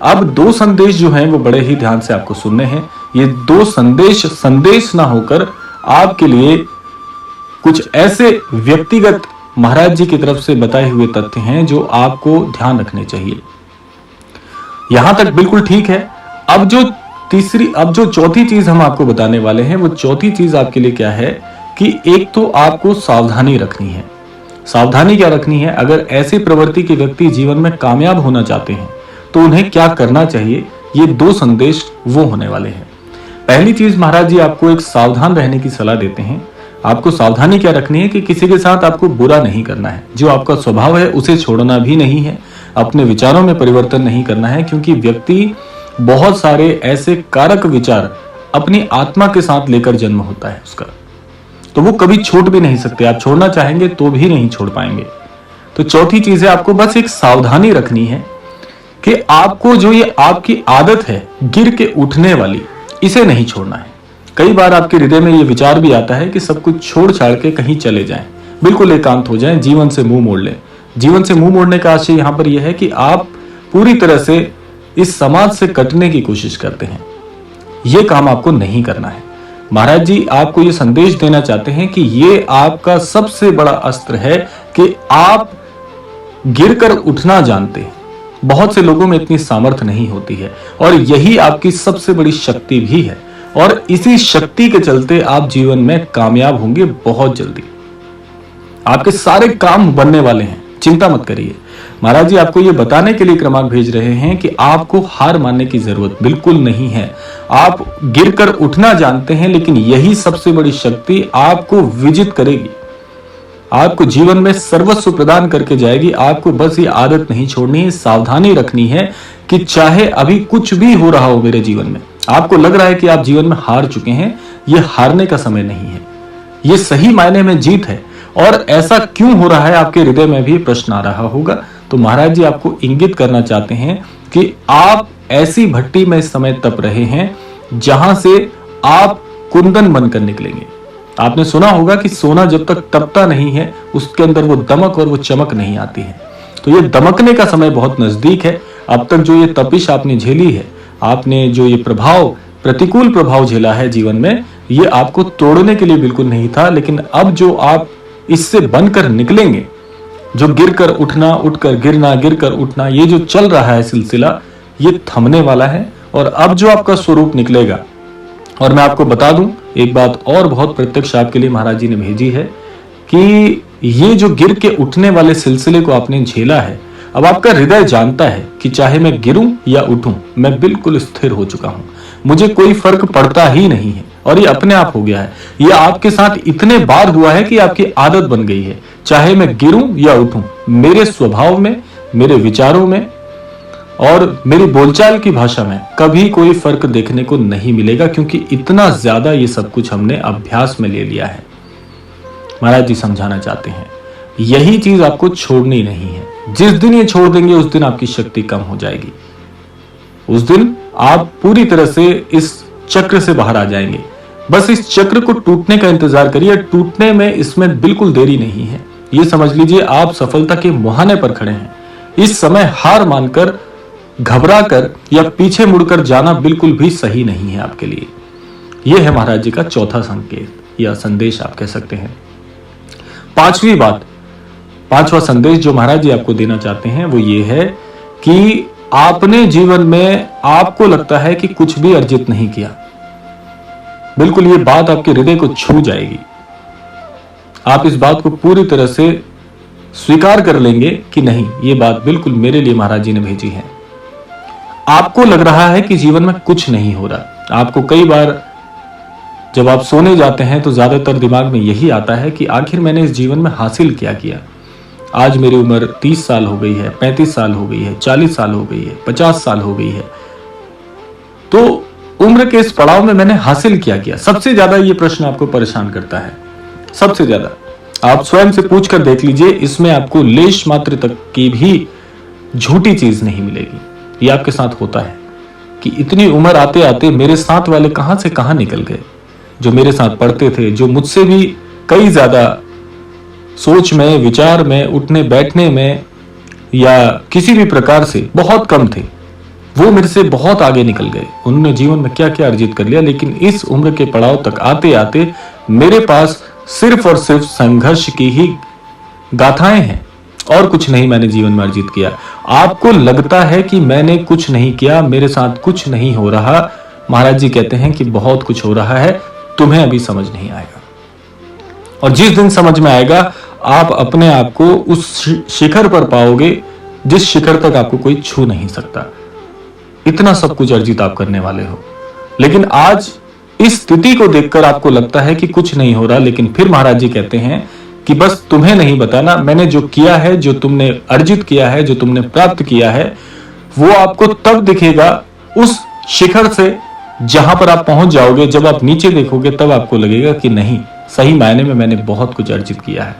अब दो संदेश जो हैं वो बड़े ही ध्यान से आपको सुनने हैं। ये दो संदेश ना होकर आपके लिए कुछ ऐसे व्यक्तिगत महाराज जी की तरफ से बताए हुए तथ्य हैं जो आपको ध्यान रखने चाहिए। यहां तक बिल्कुल ठीक है। अब जो चौथी चीज हम आपको बताने वाले हैं, वो चौथी चीज आपके लिए क्या है कि एक तो आपको सावधानी रखनी है। सावधानी क्या रखनी है? अगर ऐसे प्रवृत्ति के व्यक्ति जीवन में कामयाब होना चाहते हैं तो उन्हें क्या करना चाहिए, ये दो संदेश वो होने वाले हैं। पहली चीज महाराज जी आपको एक सावधान रहने की सलाह देते हैं। आपको सावधानी क्या रखनी है कि किसी के साथ आपको बुरा नहीं करना है। जो आपका स्वभाव है उसे छोड़ना भी नहीं है, अपने विचारों में परिवर्तन नहीं करना है, क्योंकि व्यक्ति बहुत सारे ऐसे कारक विचार अपनी आत्मा के साथ लेकर जन्म होता है उसका, तो वो कभी छोड़ भी नहीं सकते। आप छोड़ना चाहेंगे तो भी नहीं छोड़ पाएंगे। तो चौथी चीज है, आपको बस एक सावधानी रखनी है कि आपको जो ये आपकी आदत है गिर के उठने वाली, इसे नहीं छोड़ना है। कई बार आपके हृदय में ये विचार भी आता है कि सब कुछ छोड़ छाड़ के कहीं चले जाएं, बिल्कुल एकांत हो जाएं, जीवन से मुंह मोड़ लें। जीवन से मुंह मोड़ने का आशय यहां पर यह है कि आप पूरी तरह से इस समाज से कटने की कोशिश करते हैं। यह काम आपको नहीं करना है। महाराज जी आपको यह संदेश देना चाहते हैं कि यह आपका सबसे बड़ा अस्त्र है कि आप गिरकर उठना जानते हैं। बहुत से लोगों में इतनी सामर्थ्य नहीं होती है और यही आपकी सबसे बड़ी शक्ति भी है, और इसी शक्ति के चलते आप जीवन में कामयाब होंगे बहुत जल्दी। आपके सारे काम बनने वाले हैं, चिंता मत करिए। महाराज जी आपको यह बताने के लिए क्रमांक भेज रहे हैं कि आपको हार मानने की जरूरत बिल्कुल नहीं है। आप गिरकर उठना जानते हैं, लेकिन यही सबसे बड़ी शक्ति आपको विजित करेगी, आपको जीवन में सर्वस्व प्रदान करके जाएगी। आपको बस ये आदत नहीं छोड़नी है, सावधानी रखनी है कि चाहे अभी कुछ भी हो रहा हो मेरे जीवन में, आपको लग रहा है कि आप जीवन में हार चुके हैं, यह हारने का समय नहीं है, यह सही मायने में जीत है। और ऐसा क्यों हो रहा है, आपके हृदय में भी प्रश्न आ रहा होगा। तो महाराज जी आपको इंगित करना चाहते हैं कि आप ऐसी भट्टी में इस समय तप रहे हैं जहां से आप कुंदन बनकर निकलेंगे। आपने सुना होगा कि सोना जब तक तपता नहीं है उसके अंदर वो दमक और वो चमक नहीं आती है। तो ये दमकने का समय बहुत नजदीक है। अब तक जो ये तपिश आपने झेली है, आपने जो ये प्रतिकूल प्रभाव झेला है जीवन में, ये आपको तोड़ने के लिए बिल्कुल नहीं था। लेकिन अब जो आप इससे बनकर निकलेंगे, जो गिरकर उठना, उठकर गिरना, गिरकर उठना, ये जो चल रहा है सिलसिला, ये थमने वाला है। और अब जो आपका स्वरूप निकलेगा, और मैं आपको बता दूं एक बात और बहुत प्रत्यक्ष आपके लिए महाराज जी ने भेजी है कि ये जो गिर के उठने वाले सिलसिले को आपने झेला है, अब आपका हृदय जानता है कि चाहे मैं गिरूं या उठूं, मैं बिल्कुल स्थिर हो चुका हूं, मुझे कोई फर्क पड़ता ही नहीं है। और ये अपने आप हो गया है। ये आपके साथ इतने बार हुआ है कि आपकी आदत बन गई है। चाहे मैं गिरूं या उठूं, मेरे स्वभाव में, मेरे विचारों में और मेरी बोलचाल की भाषा में कभी कोई फर्क देखने को नहीं मिलेगा, क्योंकि इतना ज्यादा ये सब कुछ हमने अभ्यास में ले लिया है। महाराज जी समझाना चाहते हैं यही चीज आपको छोड़नी नहीं है। जिस दिन ये छोड़ देंगे उस दिन आपकी शक्ति कम हो जाएगी, उस दिन आप पूरी तरह से इस चक्र से बाहर आ जाएंगे। बस इस चक्र को टूटने का इंतजार करिए। टूटने में इसमें बिल्कुल देरी नहीं है। ये समझ लीजिए आप सफलता के मुहाने पर खड़े हैं। इस समय हार मानकर, घबराकर या पीछे मुड़कर जाना बिल्कुल भी सही नहीं है आपके लिए। यह है महाराज जी का चौथा संकेत या संदेश आप कह सकते हैं। पांचवा संदेश जो महाराज जी आपको देना चाहते हैं वो ये है कि आपने जीवन में, आपको लगता है कि कुछ भी अर्जित नहीं किया। बिल्कुल ये बात आपके हृदय को छू जाएगी। आप इस बात को पूरी तरह से स्वीकार कर लेंगे कि नहीं, ये बात बिल्कुल मेरे लिए महाराज जी ने भेजी है। आपको लग रहा है कि जीवन में कुछ नहीं हो रहा। आपको कई बार जब आप सोने जाते हैं तो ज्यादातर दिमाग में यही आता है कि आखिर मैंने इस जीवन में हासिल क्या किया। आज मेरी उम्र 30 साल हो गई है, 35 साल हो गई है, 40 साल हो गई है, 50 साल हो गई है, तो उम्र के इस पड़ाव में मैंने हासिल क्या किया। सबसे ज्यादा ये प्रश्न आपको परेशान करता है, सबसे ज्यादा। आप स्वयं से पूछ कर देख लीजिए, इसमें आपको लेश मात्र तक की भी झूठी चीज नहीं मिलेगी। ये आपके साथ होता है कि इतनी उम्र आते आते मेरे साथ वाले कहां से कहां निकल गए, जो मेरे साथ पढ़ते थे, जो मुझसे भी कई ज्यादा सोच में, विचार में, उठने बैठने में या किसी भी प्रकार से बहुत कम थे, वो मेरे से बहुत आगे निकल गए, उन्होंने जीवन में क्या क्या अर्जित कर लिया, लेकिन इस उम्र के पड़ाव तक आते आते मेरे पास सिर्फ और सिर्फ संघर्ष की ही गाथाएं हैं और कुछ नहीं मैंने जीवन में अर्जित किया। आपको लगता है कि मैंने कुछ नहीं किया, मेरे साथ कुछ नहीं हो रहा, महाराज जी कहते हैं कि बहुत कुछ हो रहा है, तुम्हें अभी समझ नहीं आएगा। और जिस दिन समझ में आएगा आप अपने आप को उस शिखर पर पाओगे जिस शिखर तक आपको कोई छू नहीं सकता। इतना सब कुछ अर्जित आप करने वाले हो, लेकिन आज इस स्थिति को देखकर आपको लगता है कि कुछ नहीं हो रहा, लेकिन फिर महाराज जी कहते हैं कि बस तुम्हें नहीं बताना, मैंने जो किया है, जो तुमने अर्जित किया है, जो तुमने प्राप्त किया है, वो आपको तब दिखेगा उस शिखर से जहां पर आप पहुंच जाओगे। जब आप नीचे देखोगे तब आपको लगेगा कि नहीं, सही मायने में मैंने बहुत कुछ अर्जित किया है।